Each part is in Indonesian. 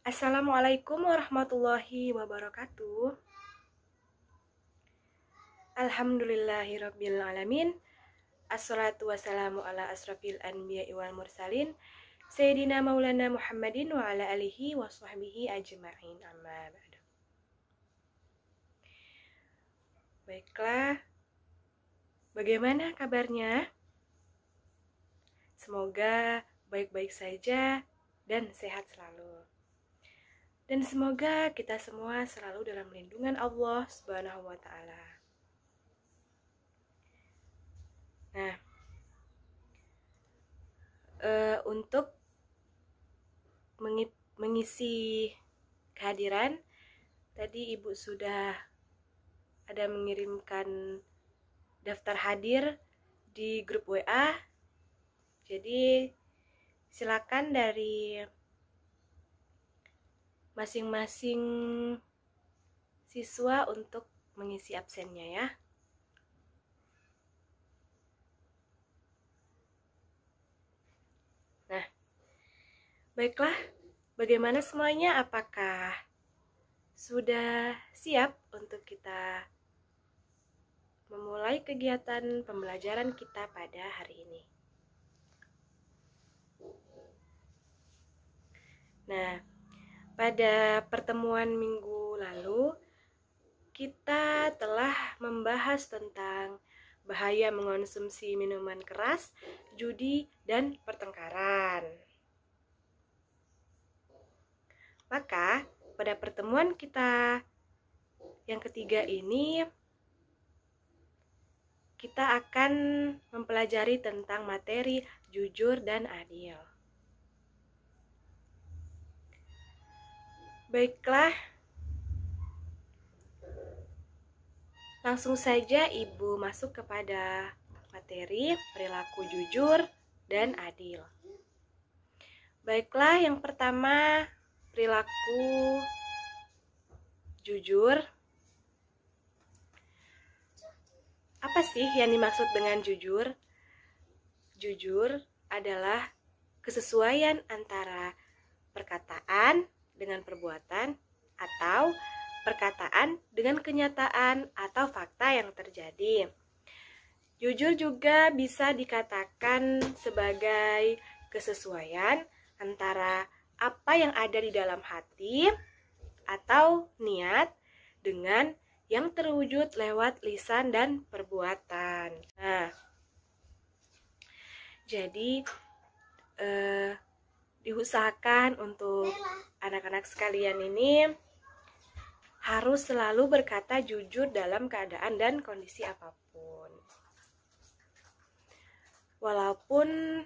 Assalamualaikum warahmatullahi wabarakatuh. Alhamdulillahirabbil alamin. Assalatu wassalamu ala asrafil anbiya'i wal mursalin Sayyidina Maulana Muhammadin wa ala alihi wa sahbihi ajma'in. Amma ba'du. Baiklah, bagaimana kabarnya? Semoga baik-baik saja dan sehat selalu. Dan semoga kita semua selalu dalam lindungan Allah Subhanahu wa Ta'ala. Nah, untuk mengisi kehadiran, tadi Ibu sudah ada mengirimkan daftar hadir di grup WA. Jadi silakan dari masing-masing siswa untuk mengisi absennya ya. Nah, baiklah, bagaimana semuanya? Apakah sudah siap untuk kita memulai kegiatan pembelajaran kita pada hari ini? Nah, pada pertemuan minggu lalu, kita telah membahas tentang bahaya mengonsumsi minuman keras, judi, dan pertengkaran. Maka, pada pertemuan kita yang ketiga ini, kita akan mempelajari tentang materi jujur dan adil. Baiklah, langsung saja Ibu masuk kepada materi perilaku jujur dan adil. Baiklah, yang pertama perilaku jujur. Apa sih yang dimaksud dengan jujur? Jujur adalah kesesuaian antara perkataan dengan perbuatan atau perkataan dengan kenyataan atau fakta yang terjadi. Jujur juga bisa dikatakan sebagai kesesuaian antara apa yang ada di dalam hati atau niat dengan yang terwujud lewat lisan dan perbuatan. Nah, jadi diusahakan untuk anak-anak sekalian ini harus selalu berkata jujur dalam keadaan dan kondisi apapun. Walaupun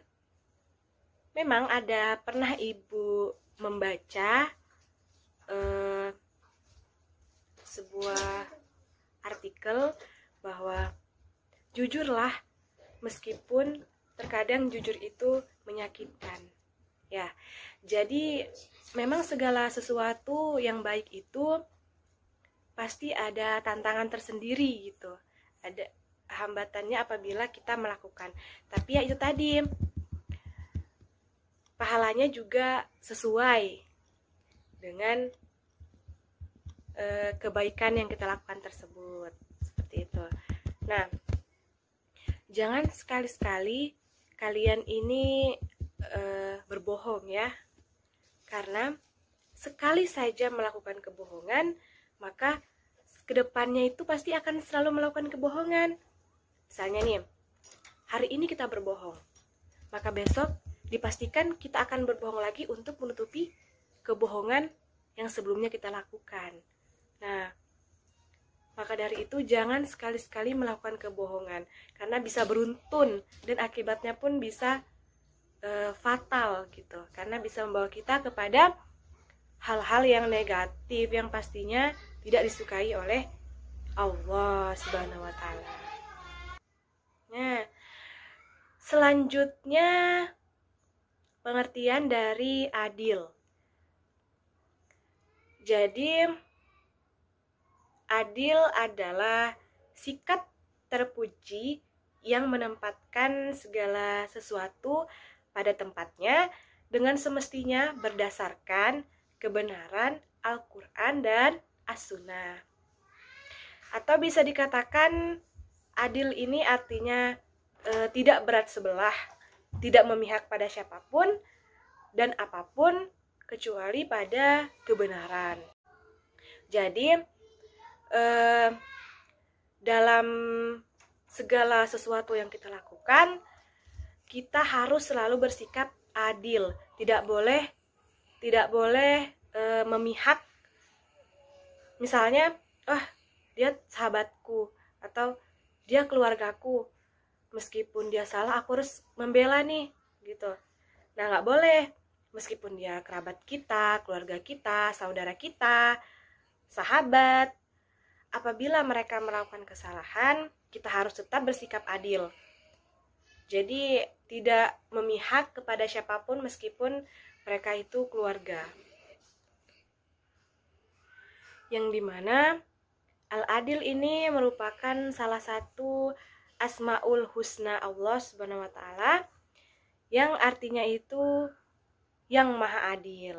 memang pernah Ibu membaca sebuah artikel bahwa jujurlah meskipun terkadang jujur itu menyakitkan. Ya, jadi memang segala sesuatu yang baik itu pasti ada tantangan tersendiri gitu. Ada hambatannya apabila kita melakukan. Tapi ya itu tadi, pahalanya juga sesuai dengan kebaikan yang kita lakukan tersebut. Seperti itu. Nah, jangan sekali-sekali kalian ini berbohong ya, karena sekali saja melakukan kebohongan, maka kedepannya itu pasti akan selalu melakukan kebohongan. Misalnya nih, hari ini kita berbohong, maka besok dipastikan kita akan berbohong lagi untuk menutupi kebohongan yang sebelumnya kita lakukan. Nah, maka dari itu jangan sekali-sekali melakukan kebohongan, karena bisa beruntun dan akibatnya pun bisa fatal gitu, karena bisa membawa kita kepada hal-hal yang negatif yang pastinya tidak disukai oleh Allah Subhanahu wa Ta'ala. Nah, selanjutnya pengertian dari adil. Jadi adil adalah sikap terpuji yang menempatkan segala sesuatu pada tempatnya dengan semestinya berdasarkan kebenaran Al-Quran dan As-Sunnah. Atau bisa dikatakan adil ini artinya tidak berat sebelah, tidak memihak pada siapapun dan apapun kecuali pada kebenaran. Jadi dalam segala sesuatu yang kita lakukan, kita harus selalu bersikap adil. Tidak boleh memihak. Misalnya, dia sahabatku atau dia keluargaku, meskipun dia salah aku harus membela nih, gitu. Nah, nggak boleh. Meskipun dia kerabat kita, keluarga kita, saudara kita, sahabat, apabila mereka melakukan kesalahan, kita harus tetap bersikap adil. Jadi tidak memihak kepada siapapun meskipun mereka itu keluarga. Yang dimana Al-Adil ini merupakan salah satu Asmaul Husna Allah Subhanahu wa Ta'ala, yang artinya itu yang Maha Adil.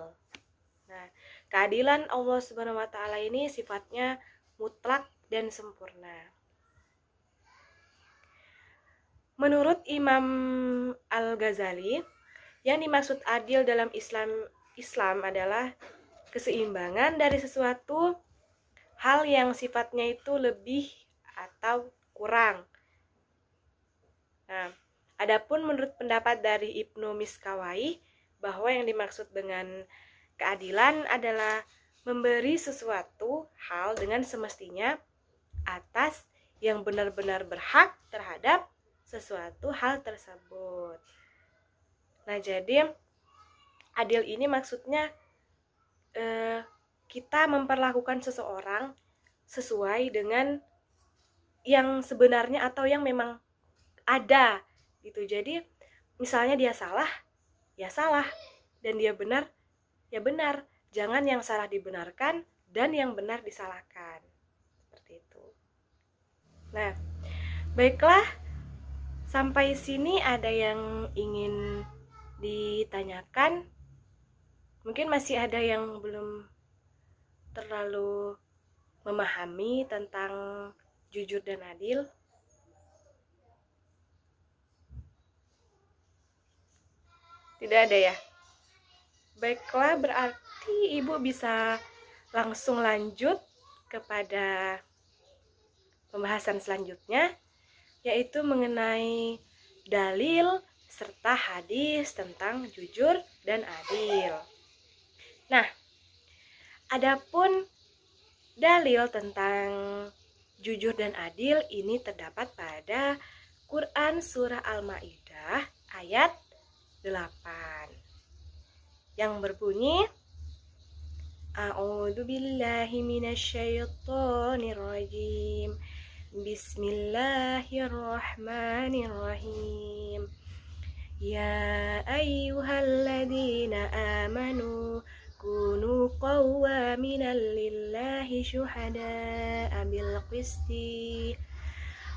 Nah, keadilan Allah Subhanahu wa Ta'ala ini sifatnya mutlak dan sempurna. Menurut Imam Al-Ghazali, yang dimaksud adil dalam Islam adalah keseimbangan dari sesuatu hal yang sifatnya itu lebih atau kurang. Nah, adapun menurut pendapat dari Ibnu Miskawai, bahwa yang dimaksud dengan keadilan adalah memberi sesuatu hal dengan semestinya atas yang benar-benar berhak terhadap sesuatu hal tersebut. Nah, jadi adil ini maksudnya kita memperlakukan seseorang sesuai dengan yang sebenarnya atau yang memang ada gitu. Jadi misalnya dia salah, ya salah, dan dia benar, ya benar. Jangan yang salah dibenarkan dan yang benar disalahkan. Seperti itu. Nah, baiklah, sampai sini ada yang ingin ditanyakan? Mungkin masih ada yang belum terlalu memahami tentang jujur dan adil. Tidak ada ya? Baiklah, berarti Ibu bisa langsung lanjut kepada pembahasan selanjutnya, yaitu mengenai dalil serta hadis tentang jujur dan adil. Nah, adapun dalil tentang jujur dan adil ini terdapat pada Quran Surah Al-Ma'idah ayat 8 yang berbunyi, A'udzu billahi minasyaitonir rajim. Bismillahirrahmanirrahim. Ya ayyuhalladzina amanu kunu qawwaminan lillahi syuhada'a bil qisti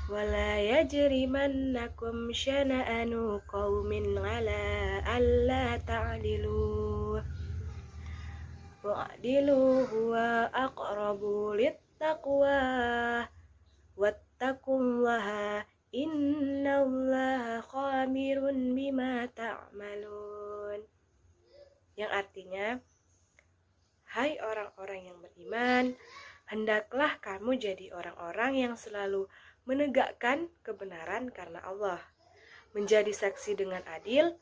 wala yajrimannakum syana'anu qaumin ala alla ta'dilu wa'dilu huwa aqrabu littaqwa wattaqullaha innallaha khabirun bima ta'malun. Yang artinya, hai orang-orang yang beriman, hendaklah kamu jadi orang-orang yang selalu menegakkan kebenaran karena Allah, menjadi saksi dengan adil,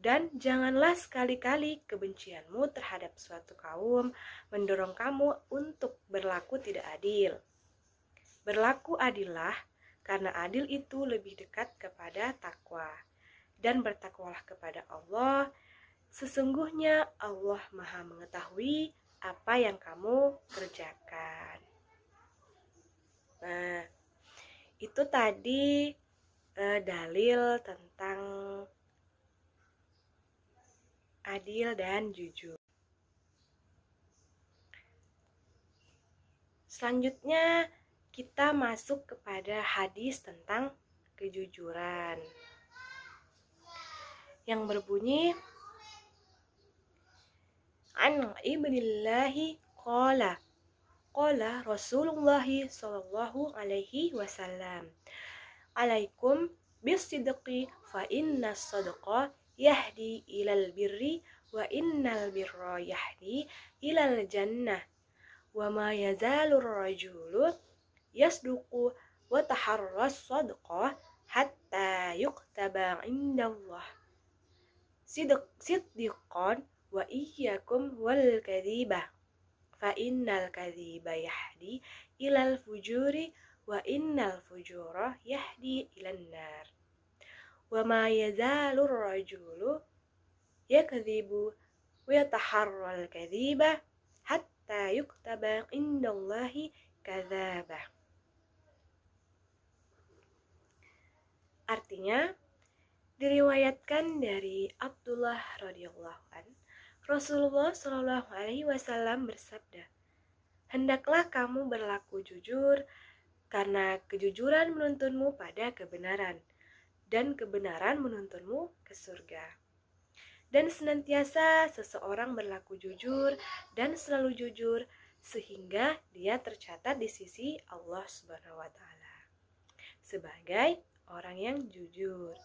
dan janganlah sekali-kali kebencianmu terhadap suatu kaum mendorong kamu untuk berlaku tidak adil. Berlaku adillah, karena adil itu lebih dekat kepada takwa. Dan bertakwalah kepada Allah, sesungguhnya Allah Maha mengetahui apa yang kamu kerjakan. Nah, itu tadi dalil tentang adil dan jujur. Selanjutnya kita masuk kepada hadis tentang kejujuran yang berbunyi, an ibnillahi qala Rasulullah sallallahu alaihi wasallam, alaikum bisidqi fa inna sadqa yahdi ilal birri wa innal birra yahdi ilal jannah wa ma yazalur rajulu yasduqu wa taharras sadqa hatta yuktaba indallah siddiqan wa iyyakum wal kadhibah fa innal kadhiba yahdi ilal fujuri wa innal fujura yahdi ilan nar wa ma yazalur rajulu yakdhibu wa yataharral kadhiba hatta yuktaba indallahi kadzaba. Artinya, diriwayatkan dari Abdullah radhiyallahu an, Rasulullah shallallahu alaihi wasallam bersabda, hendaklah kamu berlaku jujur, karena kejujuran menuntunmu pada kebenaran, dan kebenaran menuntunmu ke surga. Dan senantiasa seseorang berlaku jujur dan selalu jujur, sehingga dia tercatat di sisi Allah Subhanahu wa Ta'ala sebagai orang yang jujur.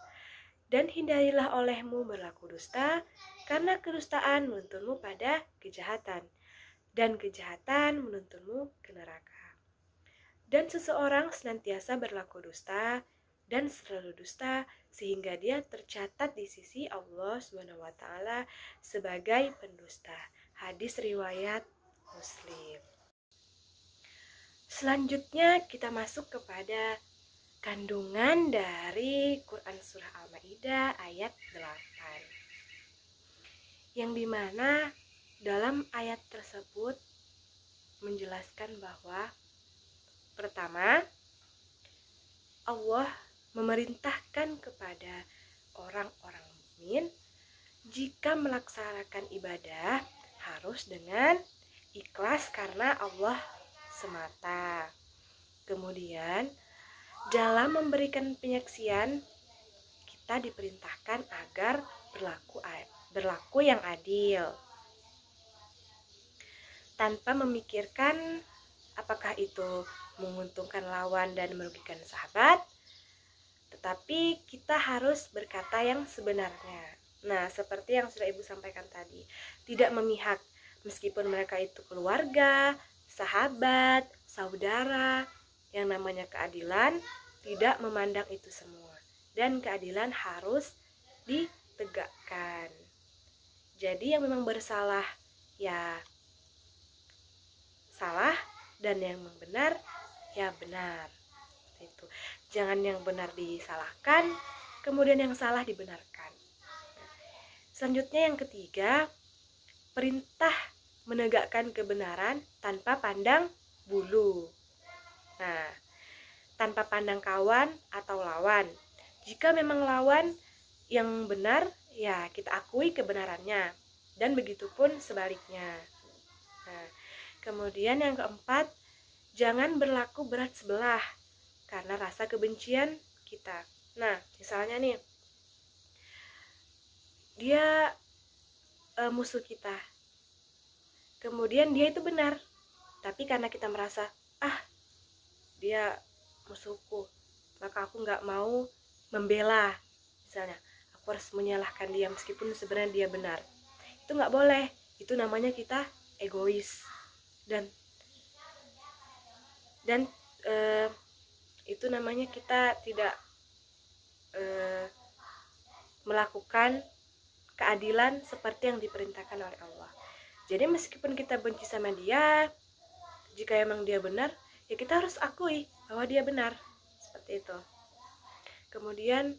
Dan hindarilah olehmu berlaku dusta, karena kedustaan menuntunmu pada kejahatan, dan kejahatan menuntunmu ke neraka. Dan seseorang senantiasa berlaku dusta dan selalu dusta, sehingga dia tercatat di sisi Allah Subhanahu wa Ta'ala sebagai pendusta. Hadis riwayat Muslim. Selanjutnya kita masuk kepada kandungan dari Quran Surah Al-Ma'idah ayat 8, yang dimana dalam ayat tersebut menjelaskan bahwa pertama, Allah memerintahkan kepada orang-orang mukmin jika melaksanakan ibadah harus dengan ikhlas karena Allah semata. Kemudian dalam memberikan penyaksian kita diperintahkan agar berlaku yang adil, tanpa memikirkan apakah itu menguntungkan lawan dan merugikan sahabat, tetapi kita harus berkata yang sebenarnya. Nah, seperti yang sudah Ibu sampaikan tadi, tidak memihak, meskipun mereka itu keluarga, sahabat, saudara. Yang namanya keadilan tidak memandang itu semua, dan keadilan harus ditegakkan. Jadi yang memang bersalah ya salah, dan yang memang benar ya benar. Itu. Jangan yang benar disalahkan, kemudian yang salah dibenarkan. Selanjutnya yang ketiga, perintah menegakkan kebenaran tanpa pandang bulu. Nah, tanpa pandang kawan atau lawan. Jika memang lawan yang benar, ya kita akui kebenarannya. Dan begitu pun sebaliknya. Nah, kemudian yang keempat, jangan berlaku berat sebelah karena rasa kebencian kita. Nah, misalnya nih, dia musuh kita. Kemudian dia itu benar. Tapi karena kita merasa, dia musuhku, maka aku nggak mau membela. Misalnya, aku harus menyalahkan dia meskipun sebenarnya dia benar. Itu nggak boleh. Itu namanya kita egois. Dan itu namanya kita tidak melakukan keadilan seperti yang diperintahkan oleh Allah. Jadi meskipun kita benci sama dia, jika emang dia benar, ya kita harus akui bahwa dia benar. Seperti itu. Kemudian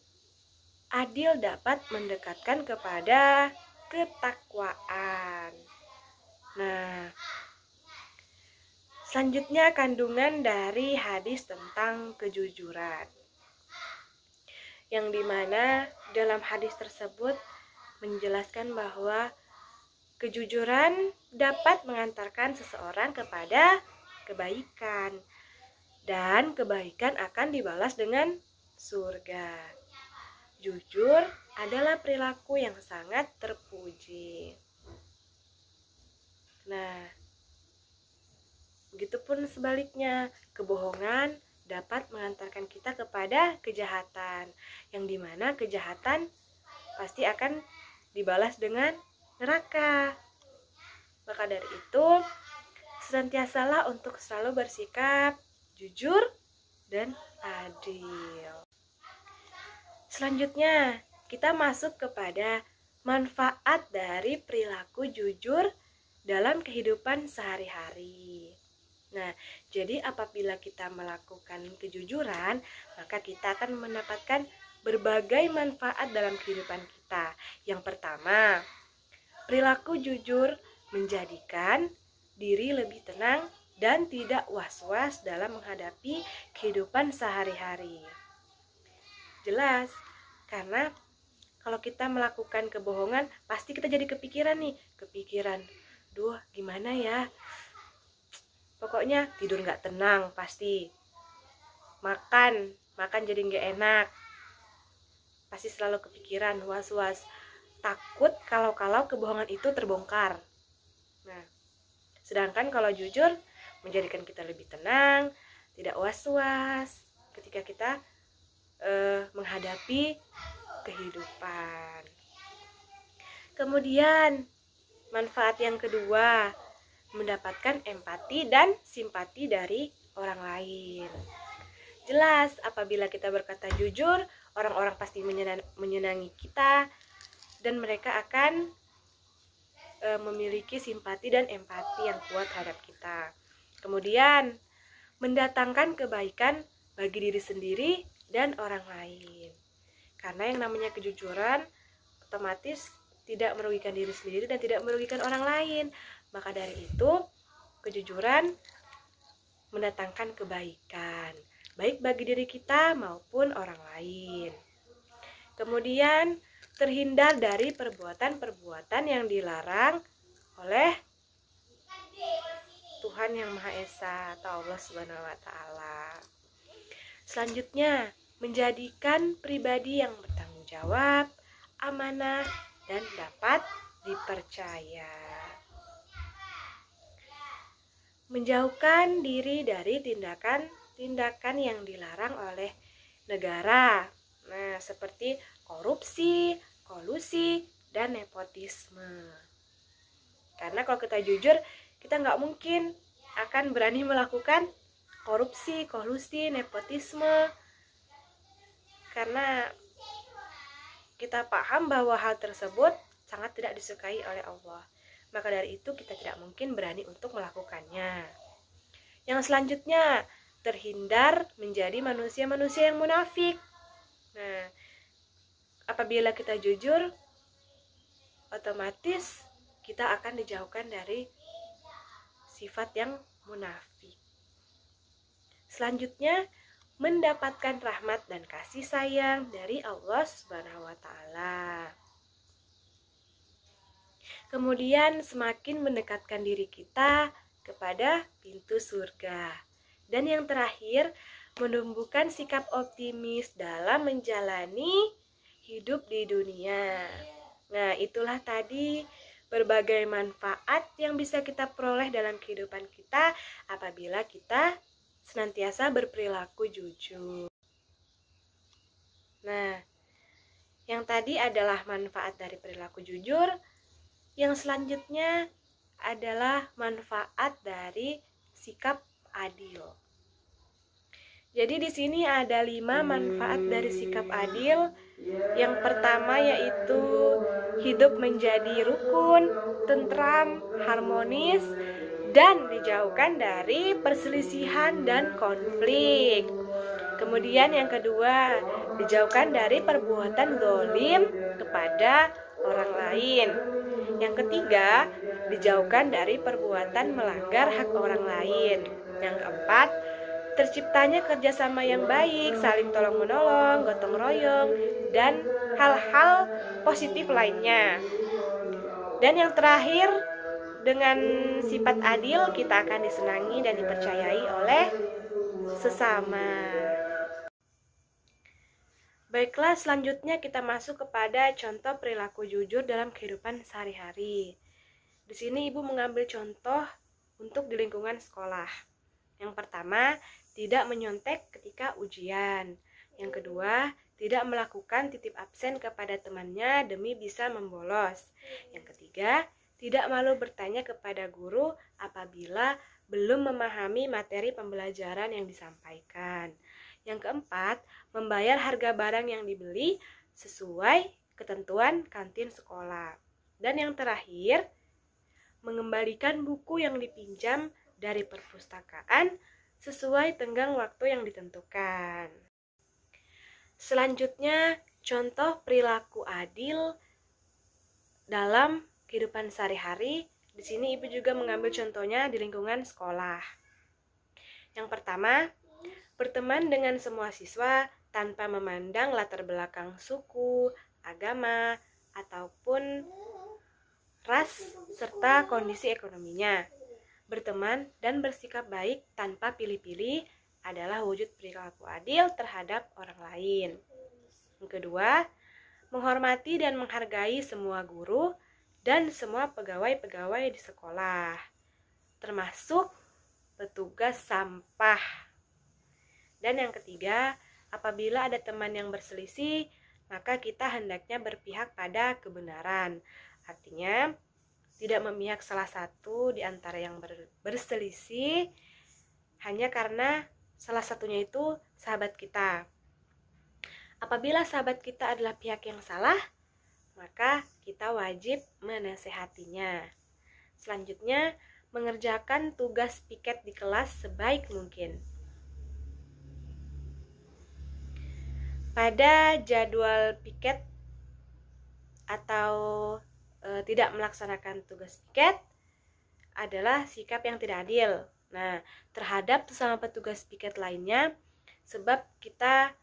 adil dapat mendekatkan kepada ketakwaan. Nah, selanjutnya kandungan dari hadis tentang kejujuran, yang dimana dalam hadis tersebut menjelaskan bahwa kejujuran dapat mengantarkan seseorang kepada kebaikan, dan kebaikan akan dibalas dengan surga. Jujur adalah perilaku yang sangat terpuji. Nah, begitupun sebaliknya, kebohongan dapat mengantarkan kita kepada kejahatan, yang dimana kejahatan pasti akan dibalas dengan neraka. Maka dari itu, senantiasalah untuk selalu bersikap jujur dan adil. Selanjutnya, kita masuk kepada manfaat dari perilaku jujur dalam kehidupan sehari-hari. Nah, jadi apabila kita melakukan kejujuran, maka kita akan mendapatkan berbagai manfaat dalam kehidupan kita. Yang pertama, perilaku jujur menjadikan diri lebih tenang dan tidak was-was dalam menghadapi kehidupan sehari-hari. Jelas, karena kalau kita melakukan kebohongan, pasti kita jadi kepikiran, duh gimana ya, pokoknya tidur gak tenang, pasti makan jadi gak enak, pasti selalu kepikiran, was-was, takut kalau kebohongan itu terbongkar. Nah, sedangkan kalau jujur menjadikan kita lebih tenang, tidak was-was ketika kita menghadapi kehidupan. Kemudian manfaat yang kedua, mendapatkan empati dan simpati dari orang lain. Jelas, apabila kita berkata jujur, orang-orang pasti menyenangi kita dan mereka akan memiliki simpati dan empati yang kuat terhadap kita. Kemudian mendatangkan kebaikan bagi diri sendiri dan orang lain. Karena yang namanya kejujuran otomatis tidak merugikan diri sendiri dan tidak merugikan orang lain. Maka dari itu, kejujuran mendatangkan kebaikan, baik bagi diri kita maupun orang lain. Kemudian terhindar dari perbuatan-perbuatan yang dilarang oleh Tuhan Yang Maha Esa atau Allah Subhanahu wa Ta'ala. Selanjutnya, menjadikan pribadi yang bertanggung jawab, amanah, dan dapat dipercaya. Menjauhkan diri dari tindakan yang dilarang oleh negara. Nah, seperti korupsi, kolusi, dan nepotisme. Karena kalau kita jujur, kita nggak mungkin akan berani melakukan korupsi, kolusi, nepotisme. Karena kita paham bahwa hal tersebut sangat tidak disukai oleh Allah. Maka dari itu kita tidak mungkin berani untuk melakukannya. Yang selanjutnya, terhindar menjadi manusia-manusia yang munafik. Nah, apabila kita jujur, otomatis kita akan dijauhkan dari sifat yang munafik. Selanjutnya, mendapatkan rahmat dan kasih sayang dari Allah Subhanahu wa Ta'ala. Kemudian semakin mendekatkan diri kita kepada pintu surga. Dan yang terakhir, menumbuhkan sikap optimis dalam menjalani hidup di dunia. Nah, itulah tadi berbagai manfaat yang bisa kita peroleh dalam kehidupan kita apabila kita senantiasa berperilaku jujur. Nah, yang tadi adalah manfaat dari perilaku jujur. Yang selanjutnya adalah manfaat dari sikap adil. Jadi di sini ada 5 manfaat dari sikap adil. Yang pertama yaitu hidup menjadi rukun, tentram, harmonis, dan dijauhkan dari perselisihan dan konflik. Kemudian yang kedua, dijauhkan dari perbuatan zalim kepada orang lain. Yang ketiga, dijauhkan dari perbuatan melanggar hak orang lain. Yang keempat, terciptanya kerjasama yang baik, saling tolong-menolong, gotong royong, dan hal-hal positif lainnya. Dan yang terakhir, dengan sifat adil kita akan disenangi dan dipercayai oleh sesama. Baiklah, selanjutnya kita masuk kepada contoh perilaku jujur dalam kehidupan sehari-hari. Di sini Ibu mengambil contoh untuk di lingkungan sekolah. Yang pertama, tidak menyontek ketika ujian. Yang kedua, tidak melakukan titip absen kepada temannya demi bisa membolos. Yang ketiga, tidak malu bertanya kepada guru apabila belum memahami materi pembelajaran yang disampaikan. Yang keempat, membayar harga barang yang dibeli sesuai ketentuan kantin sekolah. Dan yang terakhir, mengembalikan buku yang dipinjam dari perpustakaan sesuai tenggang waktu yang ditentukan. Selanjutnya, contoh perilaku adil dalam kehidupan sehari-hari. Di sini Ibu juga mengambil contohnya di lingkungan sekolah. Yang pertama, berteman dengan semua siswa tanpa memandang latar belakang suku, agama, ataupun ras serta kondisi ekonominya. Berteman dan bersikap baik tanpa pilih-pilih adalah wujud perilaku adil terhadap orang lain. Yang kedua, menghormati dan menghargai semua guru dan semua pegawai-pegawai di sekolah, termasuk petugas sampah. Dan yang ketiga, apabila ada teman yang berselisih, maka kita hendaknya berpihak pada kebenaran. Artinya, tidak memihak salah satu di antara yang berselisih hanya karena salah satunya itu sahabat kita. Apabila sahabat kita adalah pihak yang salah, maka kita wajib menasehatinya. Selanjutnya, mengerjakan tugas piket di kelas sebaik mungkin. Pada jadwal piket atau tidak melaksanakan tugas piket adalah sikap yang tidak adil. Nah, terhadap sesama petugas piket lainnya, sebab kita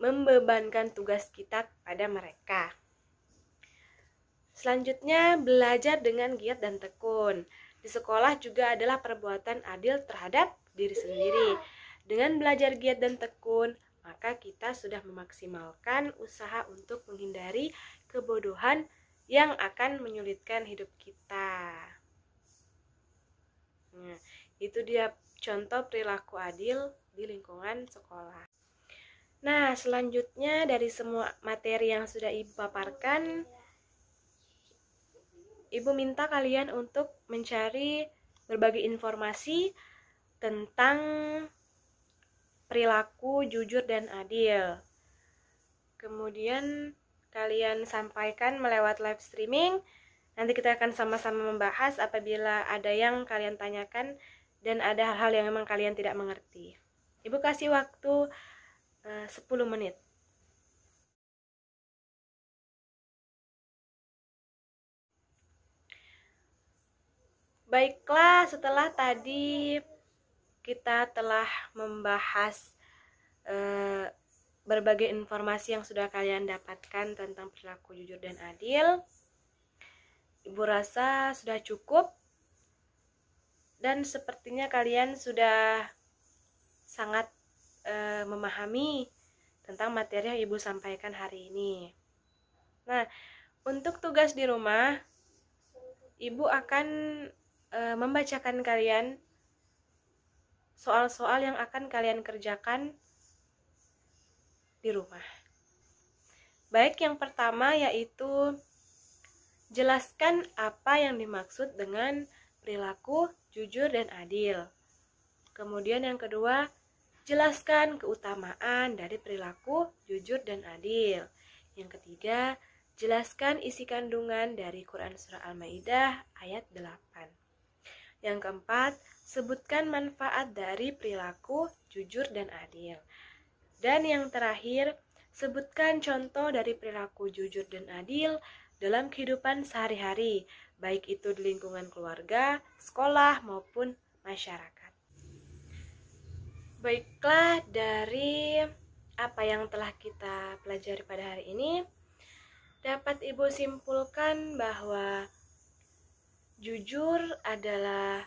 membebankan tugas kita kepada mereka. Selanjutnya, belajar dengan giat dan tekun. Di sekolah juga adalah perbuatan adil terhadap diri sendiri. Dengan belajar giat dan tekun, maka kita sudah memaksimalkan usaha untuk menghindari kebodohan yang akan menyulitkan hidup kita. Nah, itu dia contoh perilaku adil di lingkungan sekolah. Nah, selanjutnya dari semua materi yang sudah Ibu paparkan, Ibu minta kalian untuk mencari berbagai informasi tentang perilaku jujur dan adil. Kemudian kalian sampaikan melewat live streaming. Nanti kita akan sama-sama membahas apabila ada yang kalian tanyakan dan ada hal-hal yang memang kalian tidak mengerti. Ibu kasih waktu 10 menit. Baiklah, setelah tadi kita telah membahas berbagai informasi yang sudah kalian dapatkan tentang perilaku jujur dan adil, Ibu rasa sudah cukup dan sepertinya kalian sudah sangat memahami tentang materi yang Ibu sampaikan hari ini. Nah, untuk tugas di rumah, Ibu akan membacakan kalian soal-soal yang akan kalian kerjakan di rumah. Baik, yang pertama yaitu jelaskan apa yang dimaksud dengan perilaku jujur dan adil. Kemudian yang kedua, jelaskan keutamaan dari perilaku jujur dan adil. Yang ketiga, jelaskan isi kandungan dari Quran Surah Al-Maidah ayat 8. Yang keempat, sebutkan manfaat dari perilaku jujur dan adil. Dan yang terakhir, sebutkan contoh dari perilaku jujur dan adil dalam kehidupan sehari-hari, baik itu di lingkungan keluarga, sekolah, maupun masyarakat. Baiklah, dari apa yang telah kita pelajari pada hari ini, dapat Ibu simpulkan bahwa jujur adalah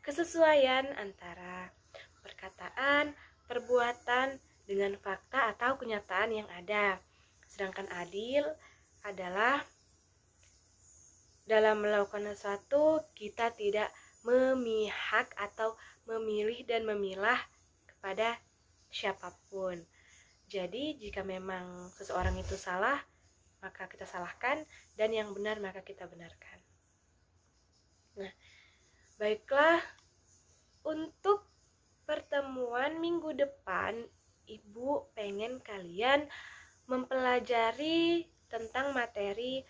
kesesuaian antara perkataan, perbuatan dengan fakta atau kenyataan yang ada. Sedangkan adil adalah dalam melakukan sesuatu kita tidak memihak atau memilih dan memilah kepada siapapun. Jadi jika memang seseorang itu salah, maka kita salahkan, dan yang benar maka kita benarkan. Nah, baiklah, untuk pertemuan minggu depan, Ibu pengen kalian mempelajari tentang materi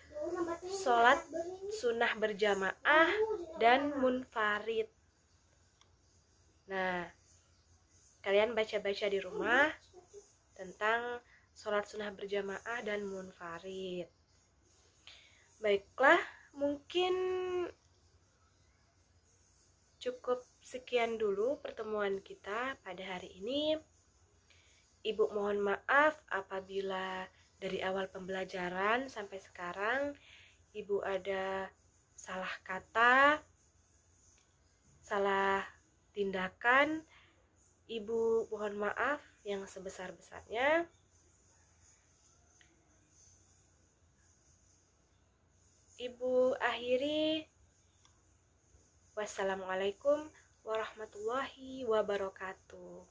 sholat sunnah berjamaah dan munfarid. Nah, kalian baca-baca di rumah tentang sholat sunnah berjamaah dan munfarid. Baiklah, mungkin cukup sekian dulu pertemuan kita pada hari ini. Ibu mohon maaf apabila dari awal pembelajaran sampai sekarang Ibu ada salah kata, salah tindakan. Ibu mohon maaf yang sebesar-besarnya. Ibu akhiri. Wassalamualaikum warahmatullahi wabarakatuh.